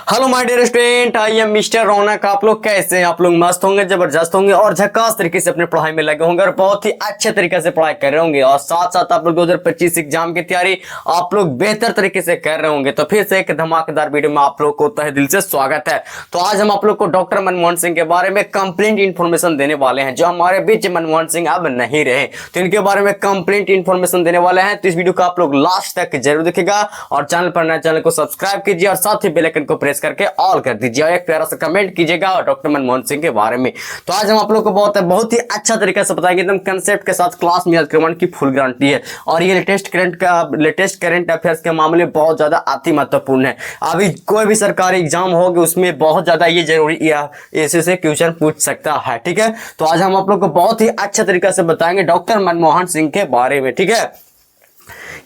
Hello my dear student, I am mister Raunak. आप लोग कैसे हैं? आप लोग मस्त होंगे, जबरदस्त होंगे और झकास तरीके से अपने पढ़ाई में लगे होंगे और बहुत ही अच्छे तरीके से पढ़ाई कर रहे होंगे। और साथ साथ आप लोग 2025 एग्जाम की तैयारी आप लोग बेहतर तरीके से कर रहे होंगे। तो फिर से एक धमाकेदार वीडियो में आप लोग को तहे दिल से स्वागत है। तो आज हम आप लोग को डॉक्टर मनमोहन सिंह के बारे में कंप्लीट इंफॉर्मेशन देने वाले हैं। जो हमारे बीच मनमोहन सिंह अब नहीं रहे, तो इनके बारे में कंप्लीट इंफॉर्मेशन देने वाले हैं। तो इस वीडियो को आप लोग लास्ट तक जरूर देखिएगा और चैनल पर नए चैनल को सब्सक्राइब कीजिए और साथ ही बेल आइकन को प्रेस करके ऑल कर दीजिए और एक प्यारा सा कमेंट कीजिएगा डॉक्टर मनमोहन सिंह के बारे में। तो आज हम आप लोग को बहुत ही अच्छा तरीके से बताएंगे, एकदम कंसेप्ट के साथ, क्लास में याद करवाने की फुल गारंटी है। और ये लेटेस्ट करंट अफेयर्स के मामले में बहुत ज्यादा अति महत्वपूर्ण है। अभी कोई भी सरकारी एग्जाम होगी उसमें बहुत ज्यादा ये जरूरी ऐसे से क्वेश्चन पूछ सकता है। ठीक है, तो आज हम आप लोग को बहुत ही अच्छे तरीके से बताएंगे डॉक्टर मनमोहन सिंह के बारे में। ठीक है,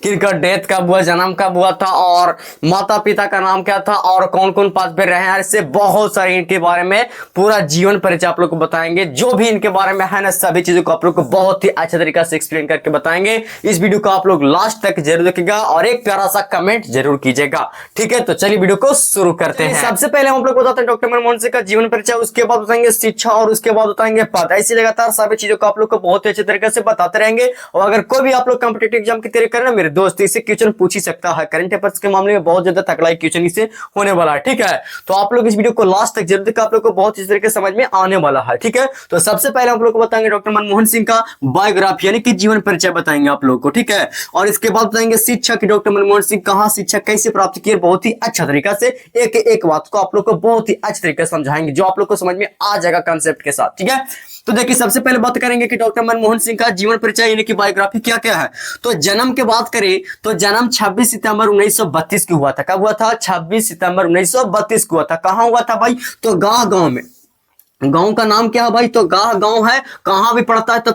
किनका डेथ कब हुआ, जन्म कब हुआ था और माता पिता का नाम क्या था और कौन कौन पद पे रहे हैं। इससे बहुत सारे इनके बारे में पूरा जीवन परिचय आप लोग को बताएंगे। जो भी इनके बारे में है ना, सभी चीजों को आप लोग को बहुत ही अच्छे तरीके से एक्सप्लेन करके बताएंगे। इस वीडियो को आप लोग लास्ट तक जरूर देखिएगा और एक प्यारा सा कमेंट जरूर कीजिएगा। ठीक है, तो चलिए वीडियो को शुरू करते हैं। सबसे पहले हम लोग बताते हैं डॉक्टर मनमोहन सिंह का जीवन परिचय, उसके बाद बताएंगे शिक्षा और उसके बाद बताएंगे पद। ऐसी लगातार सभी चीजों को आप लोग को बहुत ही अच्छे तरीके से बताते रहेंगे। और अगर कोई भी आप लोग कॉम्पिटिटिव एग्जाम की तैयारी कर रहे हैं मेरे दोस्त, इससे क्वेश्चन पूछ ही सकता है। करंट अफेयर्स के मामले में बहुत ज्यादा तगड़ा क्वेश्चन इससे होने वाला है। ठीक है, तो आप लोग इस वीडियो को लास्ट तक जरूर देखिए, आप लोग को बहुत इस तरीके से समझ में आने वाला है। ठीक है, तो सबसे पहले आप लोग को बताएंगे डॉक्टर मनमोहन सिंह का बायोग्राफी यानी कि जीवन परिचय बताएंगे आप लोग को। ठीक है, और इसके बाद बताएंगे शिक्षा की, डॉक्टर मनमोहन सिंह कहां शिक्षा कैसे प्राप्त किए, बहुत ही अच्छा तरीका से एक एक बात को आप लोग को बहुत ही अच्छे तरीके से समझाएंगे जो आप लोग को समझ में आ जाएगा कंसेप्ट के साथ। ठीक है, तो देखिए सबसे पहले बात करेंगे कि डॉक्टर मनमोहन सिंह का जीवन परिचय यानी कि बायोग्राफी क्या क्या है। तो जन्म की बात करें तो जन्म 26 सितंबर 1932 को हुआ था। कब हुआ था? 26 सितंबर 1932 को हुआ था। कहां हुआ था भाई? तो गांव में। गांव का नाम क्या है भाई? तो गांव है। कहां भी पड़ता है? तो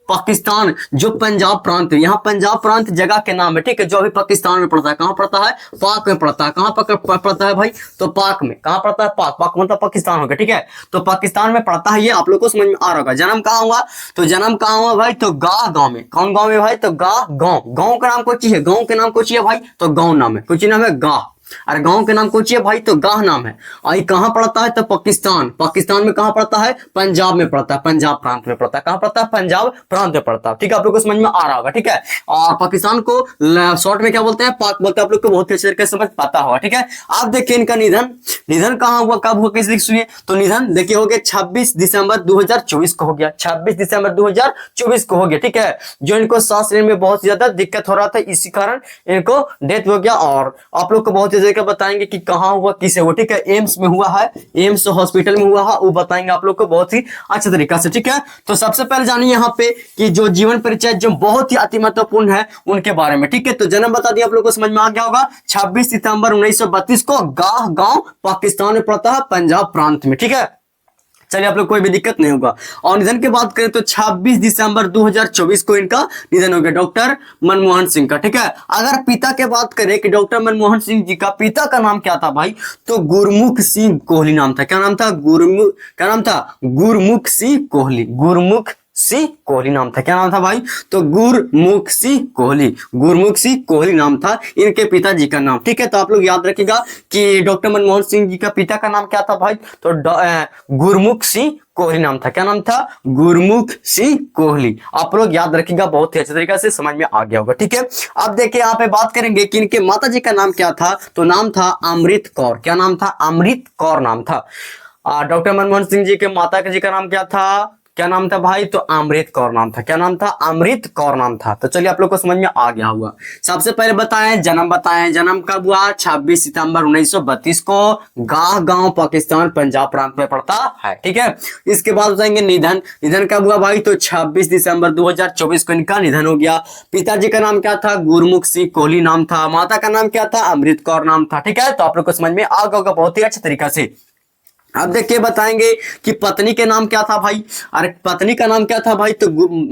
पाकिस्तान जो पंजाब प्रांत है, यहाँ पंजाब प्रांत जगह के नाम है। ठीक है, जो अभी पाकिस्तान में पड़ता है। कहाँ पड़ता है? पाक में पड़ता है। कहाँ पड़ता है भाई? तो पाक में। कहाँ पड़ता है? पाक मतलब पाकिस्तान हो गया। ठीक है, तो पाकिस्तान में पड़ता है। ये आप लोग को समझ में आ रहा होगा। जन्म कहाँ हुआ? तो जन्म कहाँ हुआ भाई? तो गांव में। कौन गांव में भाई? तो गांव का नाम कोई चीज है। गांव के नाम कोई चीज है भाई? तो गांव नाम है। कुछ नाम है गांव। अरे गांव के नाम कोई है भाई? तो गाह नाम है। और कहां पड़ता है? तो पाकिस्तान में कहां पड़ता है? पंजाब में पड़ता है। पंजाब प्रांत में पड़ता है। कहां पड़ता है? पंजाब प्रांत में पड़ता है। ठीक है, आप लोग को समझ में आ रहा होगा। ठीक है, और पाकिस्तान को शॉर्ट में क्या बोलते हैं? पाक बोलते हैं। आप लोग को बहुत अच्छे तरीके से समझ पता होगा। ठीक है, आप देखिए इनका निधन कहां हुआ, कब हुआ, कैसे सुनिए। तो निधन देखिए हो गया 26 दिसंबर 2024 को हो गया। 26 दिसंबर 2024 को हो गया। ठीक है, जो इनको सांस लेने में बहुत ज्यादा दिक्कत हो रहा था, इसी कारण इनको डेथ हो गया। और आप लोग को बहुत का बताएंगे कि कहां हुआ, किसे हुआ। ठीक है, एम्स में हुआ है, एम्स हॉस्पिटल में हुआ है, वो बताएंगे आप लोग को बहुत ही अच्छे तरीके से। ठीक है, तो सबसे पहले जानिए यहाँ पे कि जो जीवन परिचय जो बहुत ही अति महत्वपूर्ण है उनके बारे में। ठीक है, तो जन्म बता दिया, आप लोग को समझ में आ गया होगा। 26 सितंबर 1932 को गांव पाकिस्तान में पड़ता है, पंजाब प्रांत में। ठीक है, चलिए आप लोग कोई भी दिक्कत नहीं होगा। और निधन की बात करें तो 26 दिसंबर 2024 को इनका निधन हो गया, डॉक्टर मनमोहन सिंह का। ठीक है, अगर पिता के बात करें कि डॉक्टर मनमोहन सिंह जी का पिता का नाम क्या था भाई? तो गुरमुख सिंह कोहली नाम था। क्या नाम था? गुरमुख सिंह कोहली नाम था। क्या नाम था भाई? तो गुरमुख सिंह कोहली नाम था इनके पिताजी का नाम। ठीक है, तो आप लोग याद रखिएगा कि डॉक्टर मनमोहन सिंह जी का पिता का नाम क्या था भाई? तो गुरमुख सिंह कोहली नाम था। क्या नाम था? गुरमुख सिंह कोहली। आप लोग याद रखिएगा, बहुत ही अच्छे तरीके से समझ में आ गया होगा। ठीक है, अब देखिए यहाँ पे बात करेंगे कि इनके माता जी का नाम क्या था। तो नाम था अमृत कौर। क्या नाम था? अमृत कौर नाम था। डॉक्टर मनमोहन सिंह जी के माता जी का नाम क्या था? क्या नाम था भाई? तो अमृत कौर नाम था। क्या नाम था? अमृत कौर नाम था। तो चलिए आप लोग को समझ में आ गया हुआ। सबसे पहले बताएं जन्म कब हुआ? 26 सितंबर 1932 को गांव पाकिस्तान पंजाब प्रांत में पड़ता है। ठीक है, इसके बाद बताएंगे निधन कब हुआ भाई? तो 26 दिसंबर 2024 को इनका निधन हो गया। पिताजी का नाम क्या था? गुरमुख सिंह कोहली नाम था। माता का नाम क्या था? अमृत कौर नाम था। ठीक है, तो आप लोग को समझ में आ गया होगा बहुत ही अच्छे तरीका से। अब देखिए बताएंगे कि पत्नी के नाम क्या था भाई? अरे पत्नी का नाम क्या था भाई? तो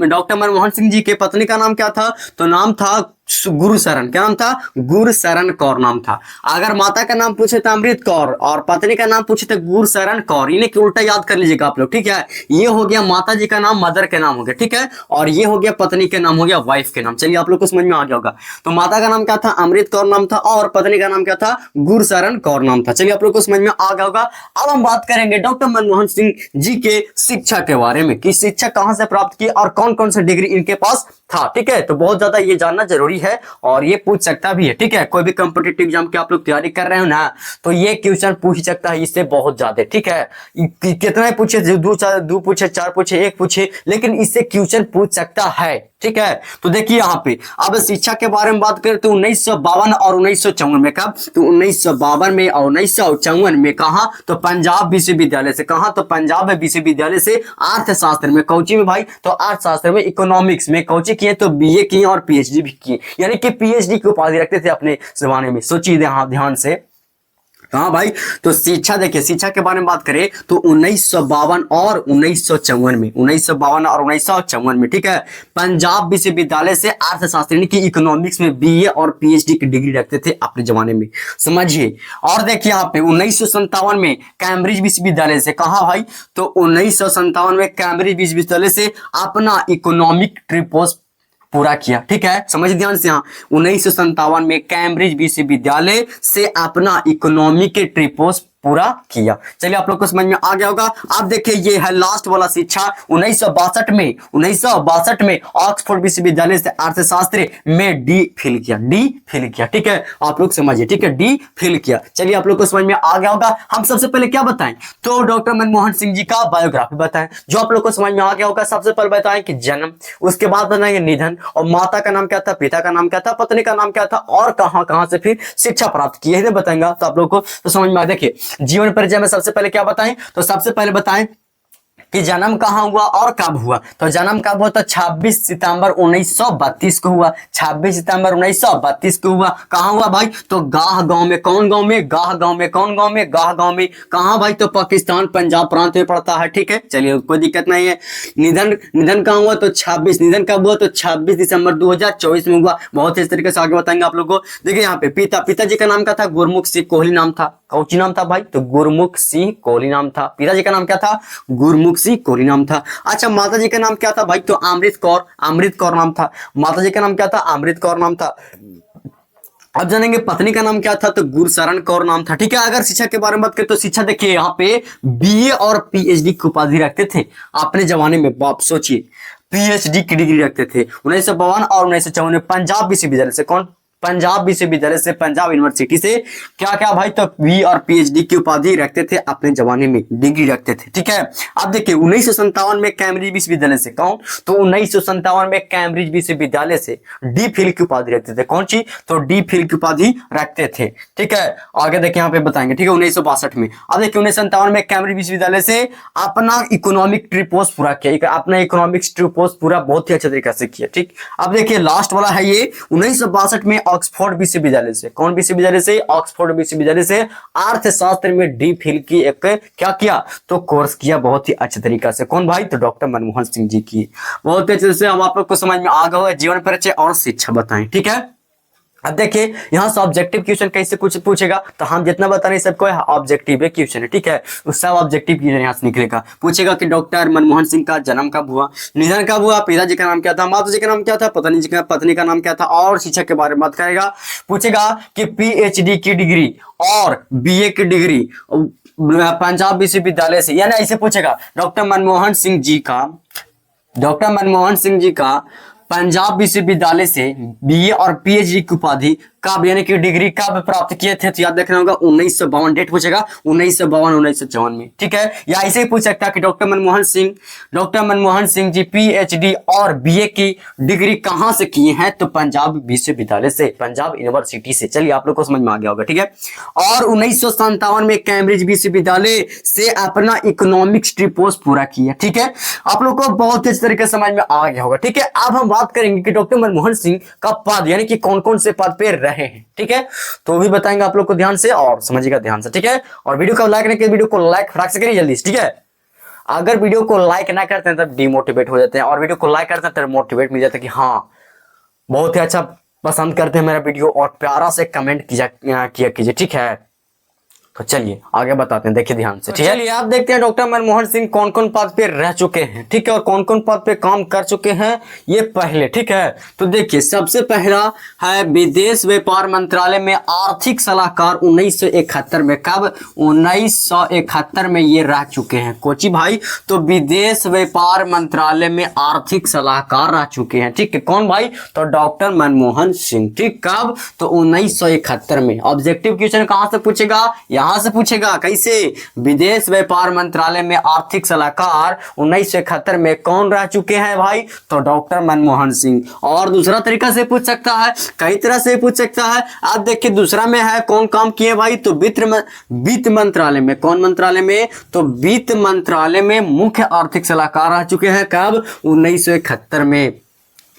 डॉक्टर मनमोहन सिंह जी के पत्नी का नाम क्या था? तो नाम था गुरुशरण, क्या नाम था? गुरुशरण कौर नाम था। अगर माता का नाम पूछे तो अमृत कौर और पत्नी का नाम पूछे तो गुरुशरण कौर। इन्हें कि उल्टा याद कर लीजिएगा आप लोग, ठीक है। ये हो गया माता जी का नाम, मदर के नाम हो गया, ठीक है। और ये हो गया पत्नी के नाम, हो गया वाइफ के नाम। चलिए आप लोग को समझ में आ गया होगा। तो माता का नाम क्या था? अमृत कौर नाम था, और पत्नी का नाम क्या था? गुरुशरण कौर नाम था। चलिए आप लोग को समझ में आ गया होगा। अब हम बात करेंगे डॉक्टर मनमोहन सिंह जी के शिक्षा के बारे में, कि शिक्षा कहां से प्राप्त की और कौन कौन सा डिग्री इनके पास था, ठीक है। तो बहुत ज्यादा ये जानना जरूरी है और ये पूछ सकता भी है, ठीक है। कोई भी कॉम्पिटिटिव एग्जाम की आप लोग तैयारी कर रहे हो ना, तो ये क्वेश्चन पूछ सकता है इससे बहुत ज्यादा, ठीक है। कितना पूछे, दो पूछे, चार पूछे, एक पूछे, लेकिन इससे क्वेश्चन पूछ सकता है, ठीक है। तो देखिए यहाँ पे अब शिक्षा के बारे में बात करें तो 1952 और 1954 में, कब? तो 1952 में और 1954 में। कहा? तो पंजाब विश्वविद्यालय से। कहा? तो पंजाब विश्वविद्यालय से अर्थशास्त्र में। कौची में भाई? तो अर्थशास्त्र में, इकोनॉमिक्स में। कौची किए? तो बीए किए और पीएचडी भी किए, यानी कि पीएचडी की उपाधि रखते थे अपने जमाने में। सोचिए ध्यान से। हाँ भाई, तो शिक्षा देखिए, शिक्षा के बारे में बात करें तो 1952 और 1954 में, 1952 और 1954 में, ठीक है। पंजाब विश्वविद्यालय से अर्थशास्त्र यानी कि इकोनॉमिक्स में बीए और पीएचडी की डिग्री रखते थे अपने जमाने में, समझिए। और देखिए यहाँ पे 1957 में कैम्ब्रिज विश्वविद्यालय से। कहा भाई? तो 1957 में कैम्ब्रिज विश्वविद्यालय से अपना इकोनॉमिक ट्रिपोस पूरा किया, ठीक है। समझ ध्यान से। यहाँ 1957 में कैम्ब्रिज विश्वविद्यालय से अपना इकोनॉमी के ट्रिपोस पूरा किया। चलिए आप लोग को समझ में आ गया होगा। आप देखिए ये है लास्ट वाला शिक्षा 1962 में ऑक्सफोर्ड विश्वविद्यालय से अर्थशास्त्र में डी फिल किया, ठीक है। आप लोग समझिए, ठीक है, डी फिल किया। चलिए आप लोग को समझ में आ गया होगा। हम सबसे पहले क्या बताएं? तो डॉक्टर मनमोहन सिंह जी का बायोग्राफी बताएं, जो आप लोग को समझ में आ गया होगा। सबसे पहले बताएं कि जन्म, उसके बाद बताएंगे निधन, और माता का नाम क्या था, पिता का नाम क्या था, पत्नी का नाम क्या था, और कहां से फिर शिक्षा प्राप्त की है बताएंगा। तो आप लोग को तो समझ में आ। देखिए जीवन परिचय में सबसे पहले क्या बताएं? तो सबसे पहले बताएं कि जन्म कहां हुआ और कब हुआ। तो जन्म कब हुआ? तो 26 सितंबर 1932 को हुआ। 26 सितंबर 1932 को हुआ। कहां हुआ भाई? तो गाह गांव में। कौन गांव में? गाह गांव में। कौन गांव में? गाह गांव में। कहां भाई? तो पाकिस्तान पंजाब प्रांत में पड़ता है, ठीक है। चलिए कोई दिक्कत नहीं है। निधन कहां हुआ? तो 26। निधन कब हुआ? तो 26 दिसंबर 2024 में हुआ। बहुत इस तरीके से आगे बताएंगे आप लोग को। देखिए यहाँ पे पिताजी का नाम क्या था? गुरमुख सिंह कोहली नाम था। कौची नाम था भाई? तो गुरमुख सिंह कोहली नाम था। पिताजी का नाम क्या था? गुरमुख सिंह कोहली नाम था। अच्छा, माता जी का नाम क्या था भाई? तो अमृत कौर नाम था। माता जी का नाम क्या था? अमृत कौर नाम था। अब जानेंगे पत्नी का नाम क्या था? तो गुरशरण कौर नाम था, ठीक है। अगर शिक्षा के बारे में बात करें तो शिक्षा देखिए यहाँ पे बीए और पीएचडी की उपाधि रखते थे अपने जमाने में। बाप सोचिए, पीएचडी की डिग्री रखते थे 1952 और 1954 में पंजाब विश्वविद्यालय से। कौन? पंजाब विश्वविद्यालय से, पंजाब यूनिवर्सिटी से। क्या क्या भाई? तो बी और पीएचडी की उपाधि रखते थे अपने जमाने में, डिग्री रखते थे, ठीक है। अब देखिए 1957 में कैम्ब्रिज विश्वविद्यालय से। कौन? तो 1957 में कैम्ब्रिज विश्वविद्यालय से डी फिल की उपाधि रखते थे। कौन सी? तो डी फिल की उपाधि रखते थे, ठीक है। आगे देखिए यहाँ पे बताएंगे, ठीक है। 1962 में। अब देखिए 1957 में कैम्ब्रिज विश्वविद्यालय से अपना इकोनॉमिक ट्रिपोस पूरा किया, अपना इकोनॉमिक ट्रिपोस पूरा बहुत ही अच्छे तरीके से किया, ठीक। अब देखिए लास्ट वाला है ये 1962 में ऑक्सफोर्ड विश्वविद्यालय से। कौन विश्वविद्यालय से? ऑक्सफोर्ड विश्वविद्यालय से अर्थशास्त्र में डी फिल की एक क्या किया? तो कोर्स किया बहुत ही अच्छे तरीका से। कौन भाई? तो डॉक्टर मनमोहन सिंह जी की। बहुत अच्छे से हम आप लोग को समझ में आ गया है। जीवन परिचय और शिक्षा बताएं, ठीक है। अब देखिए यहाँ से ऑब्जेक्टिव क्वेश्चन कैसे कुछ पूछेगा, तो हम जितना बता रहे सबको ऑब्जेक्टिव क्वेश्चन है, ठीक है। उस सब ऑब्जेक्टिव क्वेश्चन यहाँ से निकलेगा। पूछेगा कि डॉक्टर मनमोहन सिंह का जन्म कब हुआ, निधन कब हुआ, पिताजी का नाम क्या था, माता जी का नाम क्या था, पत्नी का नाम क्या था, और शिक्षा के बारे में बात करेगा। पूछेगा कि पीएचडी की डिग्री और बीए की डिग्री पंजाब विश्वविद्यालय से, यानी ऐसे पूछेगा डॉक्टर मनमोहन सिंह जी का पंजाब विश्वविद्यालय से बीए और पीएचडी की उपाधि कब, यानी कि डिग्री कब प्राप्त किए थे। तो याद रखना होगा 1952, डेट पूछेगा 1952 1954 में, ठीक है। या ऐसे ही पूछ सकता है कि डॉक्टर मनमोहन सिंह जी पीएचडी और बीए की डिग्री कहां से किए हैं, तो पंजाब विश्वविद्यालय से, पंजाब यूनिवर्सिटी से। चलिए आप लोग को समझ में आ गया होगा, ठीक है। और 1957 में कैम्ब्रिज विश्वविद्यालय से अपना इकोनॉमिक्स ट्रिपोस पूरा किया, ठीक है। आप लोग को बहुत अच्छे तरीके से समझ में आ गया होगा, ठीक है। अब हम बात करेंगे कि डॉक्टर मनमोहन सिंह का पद, यानी कि कौन कौन से पद पे रहे हैं, ठीक है। तो भी बताएंगे आप लोग को ध्यान से और समझिएगा ध्यान से, ठीक है। और वीडियो को लाइक नहीं, वीडियो को लाइक फटाक से करिए जल्दी, ठीक है। अगर वीडियो को लाइक ना करते हैं तब डिमोटिवेट हो जाते हैं, और वीडियो को लाइक करते हैं तब मोटिवेट मिल जाता है कि हाँ बहुत ही अच्छा पसंद करते हैं मेरा वीडियो और प्यारा से कमेंट किया कीजिए, ठीक है। तो चलिए आगे बताते हैं, देखिए ध्यान से, ठीक है। चलिए आप देखते हैं डॉक्टर मनमोहन सिंह कौन कौन पद पे रह चुके हैं, ठीक है, और कौन कौन पद पे काम कर चुके हैं ये पहले, ठीक है। तो देखिए सबसे पहला है विदेश व्यापार मंत्रालय में आर्थिक सलाहकार 1971 में। कब? 1971 में ये रह चुके हैं कोची भाई। तो विदेश व्यापार मंत्रालय में आर्थिक सलाहकार रह चुके हैं, ठीक है। कौन भाई? तो डॉक्टर मनमोहन सिंह, ठीक। कब? तो 1971 में। ऑब्जेक्टिव क्वेश्चन कहां से पूछेगा? यहां से पूछेगा। कैसे? विदेश व्यापार मंत्रालय में आर्थिक सलाहकार 1971 में कौन रह चुके हैं भाई? तो डॉक्टर मनमोहन सिंह। और दूसरा तरीका से पूछ सकता है, कई तरह से पूछ सकता है। आप देखिए दूसरा में है कौन काम किए भाई? तो वित्त मंत्रालय में। कौन मंत्रालय में? तो वित्त मंत्रालय में मुख्य आर्थिक सलाहकार रह चुके हैं। कब? 1971 में।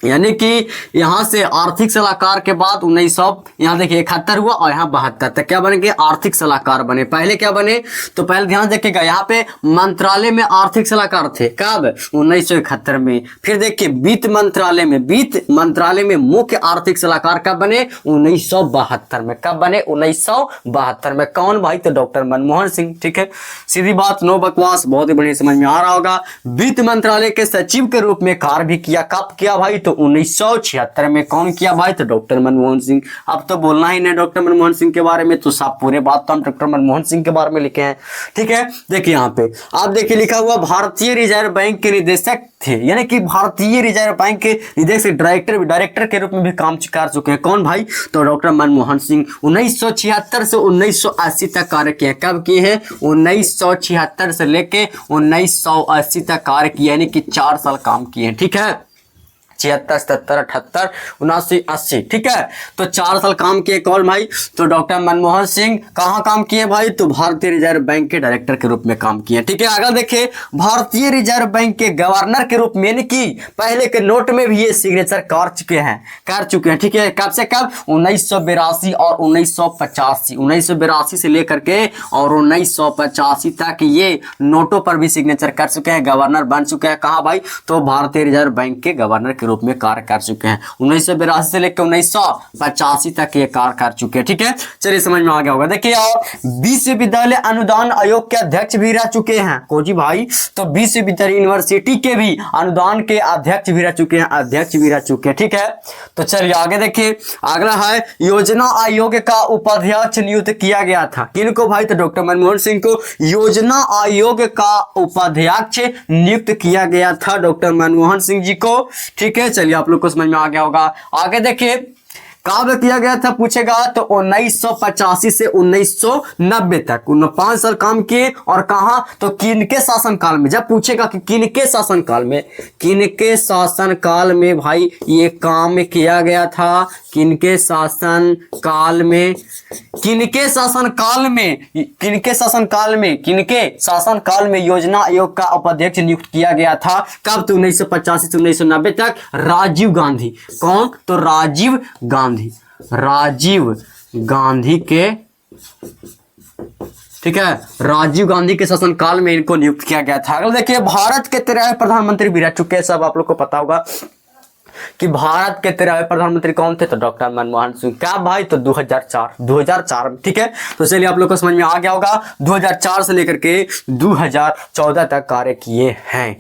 यानी कि यहां से आर्थिक सलाहकार के बाद 1900 यहां देखिए 71 हुआ और यहां 72 तक क्या बन गए? आर्थिक सलाहकार बने। पहले क्या बने? तो पहले ध्यान देखिएगा यहाँ पे मंत्रालय में आर्थिक सलाहकार थे। कब? 1971 में। फिर देखिए वित्त मंत्रालय में मुख्य आर्थिक सलाहकार कब बने? 1972 में। कब बने? 1972 में। कौन भाई? तो डॉक्टर मनमोहन सिंह, ठीक है। सीधी बात, नो बकवास, बहुत ही बढ़िया समझ में आ रहा होगा। वित्त मंत्रालय के सचिव के रूप में कार्य भी किया। कब किया भाई? तो 1976 में। कौन किया भाई? तो डॉक्टर मनमोहन सिंह। अब तो बोलना ही नहीं डॉक्टर मनमोहन सिंह के बारे में, तो सब पूरे बात तो हम डॉक्टर मनमोहन सिंह के बारे में लिखे हैं, ठीक है। देखिए यहाँ पे आप देखिए लिखा हुआ भारतीय रिजर्व बैंक के निदेशक थे, यानी कि भारतीय रिजर्व बैंक के निदेशक डायरेक्टर के रूप में भी काम कर चुके हैं। कौन भाई? तो डॉक्टर मनमोहन सिंह। 1976 से 1980 तक कार्य किए। कब किए हैं? 1976 से लेके 1980 तक कार्य किए, यानी कि 4 साल काम किए हैं, ठीक है। 76, 77, 78, 79, 80, ठीक है। तो 4 साल काम किए। कौन भाई? तो डॉक्टर मनमोहन सिंह। कहाँ काम किए भाई? तो भारतीय रिजर्व बैंक के डायरेक्टर के रूप में काम किए, ठीक है। आगे देखिए भारतीय रिजर्व बैंक के गवर्नर के रूप में, यानी कि पहले के नोट में भी ये सिग्नेचर कर चुके हैं, ठीक है। कब से कब? 1982 और 1985। 1982 से लेकर के और 1985 तक ये नोटों पर भी सिग्नेचर कर चुके हैं, गवर्नर बन चुके हैं। कहाँ भाई? तो भारतीय रिजर्व बैंक के गवर्नर के रूप में कार्य कर चुके हैं। 1982 से लेकर 1985 तक ये कार्य कर चुके हैं, ठीक है। चलिए समझ में आ गया होगा। देखिए और विश्वविद्यालय अनुदान आयोग के अध्यक्ष भी रह चुके हैं कोजी भाई। तो विश्वविद्यालय यूनिवर्सिटी के भी अनुदान के अध्यक्ष भी रह चुके हैं, ठीक है। तो चलिए आगे देखिए, अगला है योजना आयोग का उपाध्यक्ष नियुक्त किया गया था। किनको भाई? तो डॉक्टर मनमोहन सिंह को योजना आयोग का उपाध्यक्ष नियुक्त किया गया था, डॉक्टर मनमोहन सिंह जी को, ठीक है। चलिए आप लोग को समझ में आ गया होगा। आगे देखिए कब किया गया था पूछेगा, तो 1985 से 1990 तक 5 साल काम किए। और कहा? तो किनके शासनकाल में। जब पूछेगा कि किनके शासनकाल में भाई ये काम किया गया था, किनके शासनकाल में योजना आयोग का उपाध्यक्ष नियुक्त किया गया था। कब? तो 1985 से 1990 तक राजीव गांधी। कौन? तो राजीव गांधी के, ठीक है, राजीव गांधी के शासनकाल में इनको नियुक्त किया गया था। अगला देखिए भारत के 13वें प्रधानमंत्री भी रह चुके हैं, सब आप लोग को पता होगा कि भारत के 13वें प्रधानमंत्री कौन थे? तो डॉक्टर मनमोहन सिंह। क्या भाई? तो 2004 में, ठीक है। तो चलिए आप लोग को समझ में आ गया होगा। 2004 से लेकर के 2014 तक कार्य किए हैं,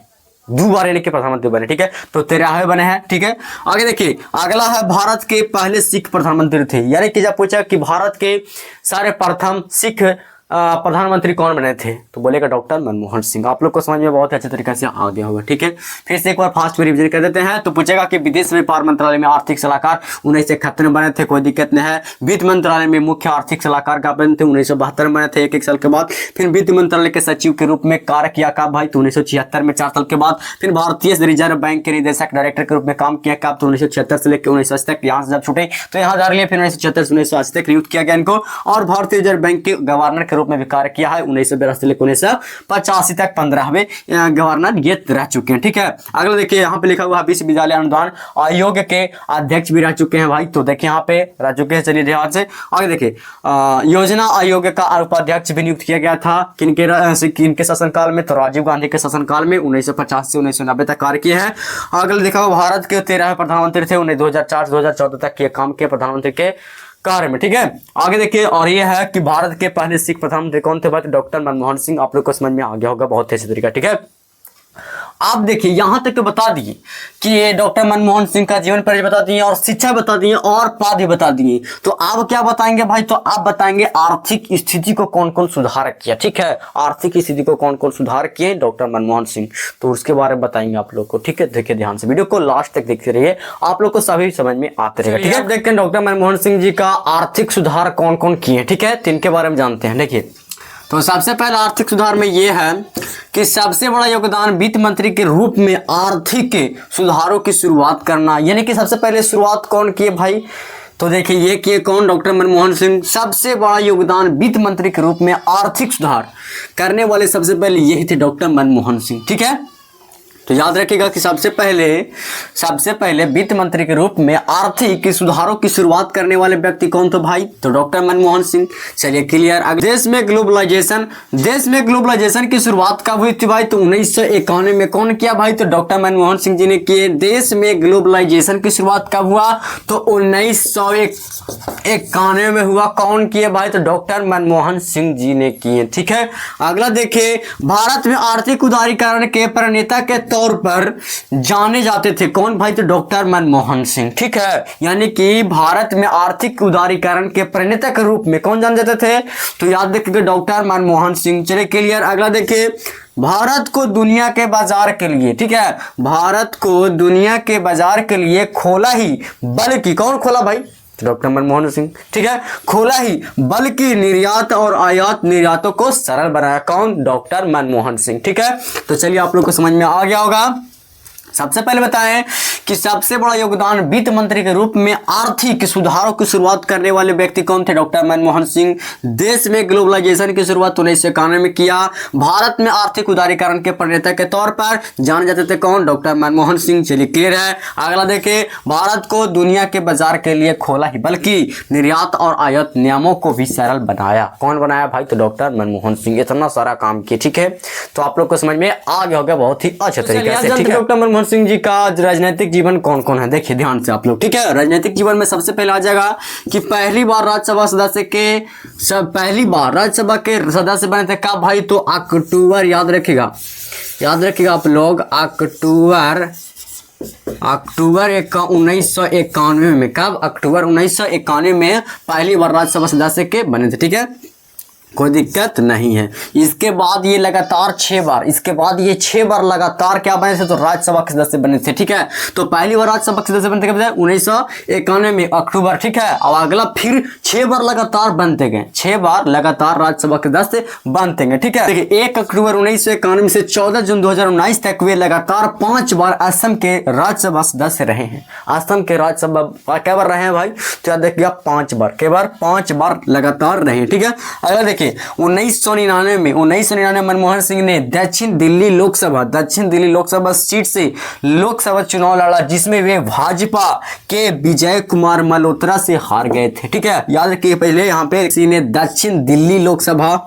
2 बार यानी कि प्रधानमंत्री बने, ठीक है। तो 13वें बने हैं, ठीक है। आगे देखिए अगला है भारत के पहले सिख प्रधानमंत्री थे, यानी कि जब पूछा कि भारत के सारे प्रथम सिख प्रधानमंत्री कौन बने थे, तो बोलेगा डॉक्टर मनमोहन सिंह। आप लोग को समझ में बहुत अच्छे तरीके से आ गया होगा, ठीक है। फिर से एक बार फास्ट में रिविजन कर देते हैं। तो पूछेगा कि विदेश व्यापार मंत्रालय में आर्थिक सलाहकार 1971 में बने थे, कोई दिक्कत नहीं है। वित्त मंत्रालय में मुख्य आर्थिक सलाहकार का बने थे, 1972 में बने थे, एक साल के बाद। फिर वित्त मंत्रालय के सचिव के रूप में कार्य किया कब भाई? तो 1976 में, 4 साल के बाद। फिर भारतीय रिजर्व बैंक के निदेशक डायरेक्टर के रूप में काम किया कब? तो 1976 से लेकर 1980 तक। यहाँ से जब छूटे तो यहाँ जा रही है, फिर 1976 से 1980 तक नियुक्त किया गया इनको। और भारतीय रिजर्व बैंक के गवर्नर के रूप में भी कार्य किया है 1982 से लेकर 1985 तक 15वें गवर्नर ये रह चुके हैं। ठीक है, अगला देखिए यहाँ पे लिखा हुआ विश्वविद्यालय अनुदान आयोग के अध्यक्ष भी रह चुके हैं भाई, तो देखिए यहाँ पे रह चुके हैं। चलिए ध्यान से आगे देखिए, योजना आयोग का उपाध्यक्ष भी नियुक्त किया गया था किनके शासनकाल में, तो राजीव गांधी के शासनकाल में 1950 से 1990 तक कार्य किए हैं। अगला देखा हुआ भारत के 13 प्रधानमंत्री थे 2004 से 2014 तक ये काम किए प्रधानमंत्री के कार्य में। ठीक है, आगे देखिए, और ये है कि भारत के पहले सिख प्रधानमंत्री कौन थे भाई, डॉक्टर मनमोहन सिंह। आप लोग को समझ में आ गया होगा बहुत अच्छे तरीका। ठीक है, आप देखिए यहां तक तो बता दिए कि ये डॉक्टर मनमोहन सिंह का जीवन परिचय बता दिए और शिक्षा बता दिए और पद भी बता दिए। तो आप क्या बताएंगे भाई, तो आप बताएंगे आर्थिक स्थिति को कौन कौन सुधार किया। ठीक है, आर्थिक स्थिति को कौन कौन सुधार किए डॉक्टर मनमोहन सिंह, तो उसके बारे में बताएंगे आप लोग को। ठीक है, देखिए ध्यान से वीडियो को लास्ट तक देखते रहिए, आप लोग को सभी समझ में आते रहेगा। ठीक है, देखते हैं डॉक्टर मनमोहन सिंह जी का आर्थिक सुधार कौन कौन किए। ठीक है, तो इनके बारे में जानते हैं। देखिए, तो सबसे पहले आर्थिक सुधार में यह है कि सबसे बड़ा योगदान वित्त मंत्री के रूप में आर्थिक सुधारों की शुरुआत करना, यानी कि सबसे पहले शुरुआत कौन किए भाई, तो देखिए ये किए कौन, डॉक्टर मनमोहन सिंह। सबसे बड़ा योगदान वित्त मंत्री के रूप में आर्थिक सुधार करने वाले सबसे पहले यही थे डॉक्टर मनमोहन सिंह। ठीक है, तो याद रखिएगा कि सबसे पहले वित्त मंत्री के रूप में आर्थिक सुधारों की शुरुआत करने वाले व्यक्ति कौन थे भाई, तो डॉक्टर मनमोहन सिंह। चलिए क्लियर। देश में ग्लोबलाइजेशन की शुरुआत कब हुई थी भाई, तो 1991 में कौन किया भाई, तो डॉक्टर मनमोहन सिंह जी ने किए। देश में ग्लोबलाइजेशन की शुरुआत कब हुआ, तो 1991 में हुआ। कौन किए भाई, तो डॉक्टर मनमोहन सिंह जी ने किए। ठीक है, अगला देखिए, भारत में आर्थिक उदारीकरण के प्रणेता के तौर पर जाने जाते थे कौन भाई, तो डॉक्टर मनमोहन सिंह। ठीक है, यानी कि भारत में आर्थिक उदारीकरण के प्रणेता के रूप में कौन जाने जाते थे, तो याद रखिएगा डॉक्टर मनमोहन सिंह। चलिए क्लियर। अगला देखिए, भारत को दुनिया के बाजार के लिए, ठीक है, भारत को दुनिया के बाजार के लिए खोला ही, बल्कि कौन खोला भाई, डॉक्टर मनमोहन सिंह। ठीक है, खोला ही बल्कि निर्यात और आयात निर्यातों को सरल बनाया कौन, डॉक्टर मनमोहन सिंह। ठीक है, तो चलिए आप लोग को समझ में आ गया होगा। सबसे पहले बताएं कि सबसे बड़ा योगदान वित्त मंत्री के रूप में आर्थिक सुधारों की शुरुआत करने वाले व्यक्ति कौन थे, डॉक्टर मनमोहन सिंह। देश में ग्लोबलाइजेशन की शुरुआत 1991 में किया। भारत में आर्थिक उदारीकरण के प्रणेता के तौर पर जाने जाते थे कौन, डॉक्टर मनमोहन सिंह। चलिए क्लियर है। अगला देखिए, भारत को दुनिया के बाजार के लिए खोला ही बल्कि निर्यात और आयात नियमों को भी सरल बनाया। कौन बनाया भाई, तो डॉक्टर मनमोहन सिंह। इतना सारा काम किया। ठीक है, तो आप लोग को समझ में आ गया होगा बहुत ही अच्छे तरीके से। डॉक्टर मनमोहन सिंह जी का राजनीतिक जीवन कौन कौन है, देखिए ध्यान से आप लोग। ठीक है, राजनीतिक जीवन में सबसे पहले आ जाएगा कि पहली बार राज्यसभा के सदस्य बने थे कब भाई, तो अक्टूबर, याद रखिएगा आप लोग, अक्टूबर 1991 में। कब, अक्टूबर 1991 में पहली बार राज्यसभा सदस्य के बने थे। ठीक है, कोई दिक्कत नहीं है। इसके बाद ये लगातार 6 बार लगातार क्या बने थे, तो राज्यसभा के सदस्य बने थे। ठीक है, तो पहली बार राज्यसभा के सदस्य बनते कब, 1991 में अक्टूबर। ठीक है, और अगला फिर 6 बार लगातार बनते गए, 6 बार लगातार राज्यसभा के सदस्य बनते गए। ठीक है, देखिए 1 अक्टूबर 1991 से 14 जून 2019 तक वे लगातार 5 बार असम के राज्यसभा सदस्य रहे हैं। असम के राज्यसभा क्या बार रहे हैं भाई, तो याद रखिएगा 5 बार, के बार 5 बार लगातार रहे। ठीक है, अगला देखिए 1999 में मनमोहन सिंह ने दक्षिण दिल्ली लोकसभा सीट से लोकसभा चुनाव लड़ा, जिसमें वे भाजपा के विजय कुमार मल्होत्रा से हार गए थे। ठीक है, याद रखिए पहले यहाँ पे किसी ने दक्षिण दिल्ली लोकसभा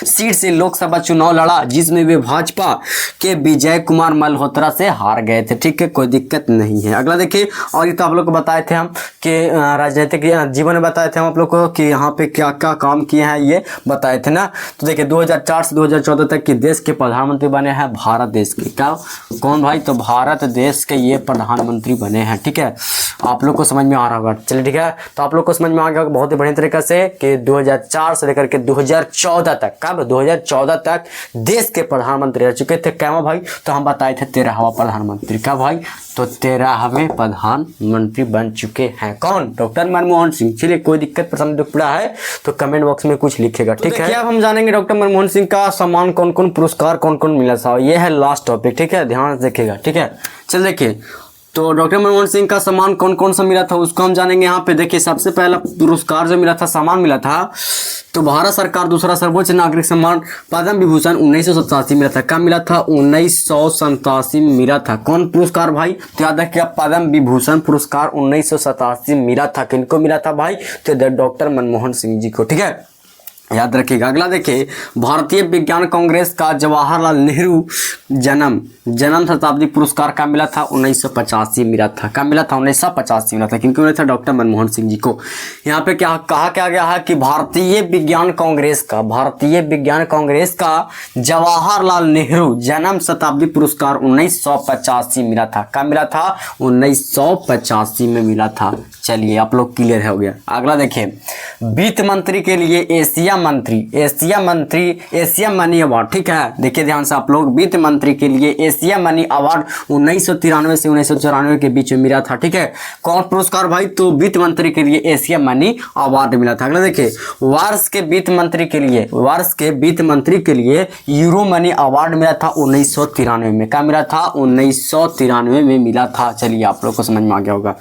सीट से लोकसभा चुनाव लड़ा, जिसमें वे भाजपा के विजय कुमार मल्होत्रा से हार गए थे। ठीक है, कोई दिक्कत नहीं है। अगला देखिए, और ये तो आप लोग को बताए थे हम कि राजनीतिक जीवन में बताए थे हम आप लोग को कि यहाँ पे क्या क्या काम किए हैं, ये बताए थे ना। तो देखिए 2004 से 2014 तक के देश के प्रधानमंत्री बने हैं भारत देश के। क्या, कौन भाई, तो भारत देश के ये प्रधानमंत्री बने हैं। ठीक है, आप लोग को समझ में आ रहा होगा। चलिए ठीक है, तो आप लोग को समझ में आ गया बहुत ही बढ़िया तरीके से कि 2004 से लेकर के 2014 तक, कब, 2014 तक देश के प्रधानमंत्री रह चुके थे। क्या भाई, तो हम बताए थे 13वां प्रधानमंत्री। क्या भाई, तो 13वें प्रधानमंत्री बन चुके हैं कौन, डॉक्टर मनमोहन सिंह। चलिए कोई दिक्कत पसंद दुख पड़ा है तो कमेंट बॉक्स में कुछ लिखेगा। ठीक है, अब हम जानेंगे डॉक्टर मनमोहन सिंह का सम्मान पुरस्कार कौन कौन मिला था। ये है लास्ट टॉपिक। ठीक है, ध्यान से देखिएगा। ठीक है, चल देखिए, तो डॉक्टर मनमोहन सिंह का सम्मान कौन कौन सा मिला था उसको हम जानेंगे। यहाँ पे देखिए सबसे पहला पुरस्कार जो मिला था, सम्मान मिला था, तो भारत सरकार दूसरा सर्वोच्च नागरिक सम्मान पद्म विभूषण 1987 मिला था। कब मिला था? 1987 में मिला था। कौन पुरस्कार भाई? तो याद रखिएगा पद्म विभूषण पुरस्कार 1987 मिला था। किनको मिला था भाई? तो डॉक्टर मनमोहन सिंह जी को, ठीक है, याद रखिएगा। अगला देखिए, भारतीय विज्ञान कांग्रेस का जवाहरलाल नेहरू जन्म शताब्दी पुरस्कार का मिला था? 1985 मिला था। कब मिला था? 1985 मिला था। किनको मिला था? डॉक्टर मनमोहन सिंह जी को। यहाँ पे क्या कहा क्या गया है कि भारतीय विज्ञान कांग्रेस का जवाहरलाल नेहरू जन्म शताब्दी पुरस्कार 1985 मिला था। कब मिला था? 1985 में मिला था। चलिए आप लोग क्लियर हो गया। अगला देखिए, वित्त मंत्री के लिए एशिया मनी अवार्ड, ठीक है, देखिए ध्यान से आप लोग, वित्त मंत्री के लिए एशिया मनी अवार्ड 1993 से 1994 के बीच में मिला था, ठीक है। कौन पुरस्कार भाई? तो वित्त मंत्री के लिए एशिया मनी अवार्ड मिला था। अगला देखिए, वर्ष के वित्त मंत्री के लिए यूरो मनी अवार्ड मिला था 1993 में। क्या मिला था? 1993 में मिला था। चलिए आप लोग को समझ में आ गया होगा।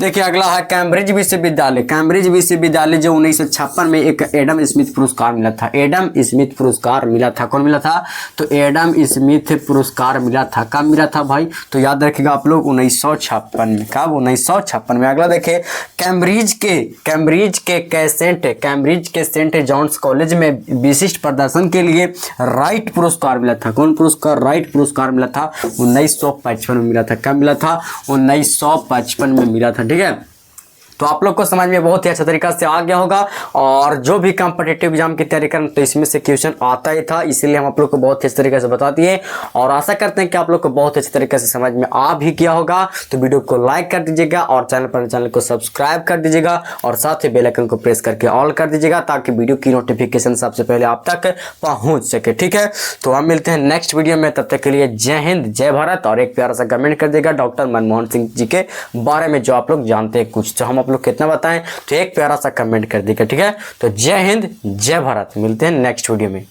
देखिए अगला है कैम्ब्रिज विश्वविद्यालय जो 1956 में एक एडम स्मिथ पुरस्कार मिला था। एडम स्मिथ पुरस्कार मिला था। कौन मिला था? तो एडम स्मिथ पुरस्कार मिला था। कब मिला था भाई? तो याद रखिएगा आप लोग 1956 में। कब? 1956 में। अगला देखिए, कैम्ब्रिज के सेंट जॉन्स कॉलेज में विशिष्ट प्रदर्शन के लिए राइट पुरस्कार मिला था। कौन पुरस्कार? राइट पुरस्कार मिला था 1955 में मिला था। कब मिला था? 1955 में मिला था, ठीक है। तो आप लोग को समझ में बहुत ही अच्छा तरीका से आ गया होगा। और जो भी कॉम्पिटिटिव एग्जाम की तैयारी करें तो इसमें से क्वेश्चन आता ही था, इसीलिए हम आप लोग को बहुत ही अच्छे तरीके से बता दिए। और आशा करते हैं कि आप लोग को बहुत अच्छे तरीके से समझ में आ भी गया होगा। तो वीडियो को लाइक कर दीजिएगा और चैनल को सब्सक्राइब कर दीजिएगा और साथ ही बेल आइकन को प्रेस करके ऑल कर दीजिएगा ताकि वीडियो की नोटिफिकेशन सबसे पहले आप तक पहुंच सके, ठीक है। तो हम मिलते हैं नेक्स्ट वीडियो में, तब तक के लिए जय हिंद जय भारत। और एक प्यारा सा कमेंट कर देगा डॉक्टर मनमोहन सिंह जी के बारे में जो आप लोग जानते हैं कुछ, तो हम आप लोग कितना बताएं, तो एक प्यारा सा कमेंट कर देगा, ठीक है। तो जय हिंद जय भारत, मिलते हैं नेक्स्ट वीडियो में।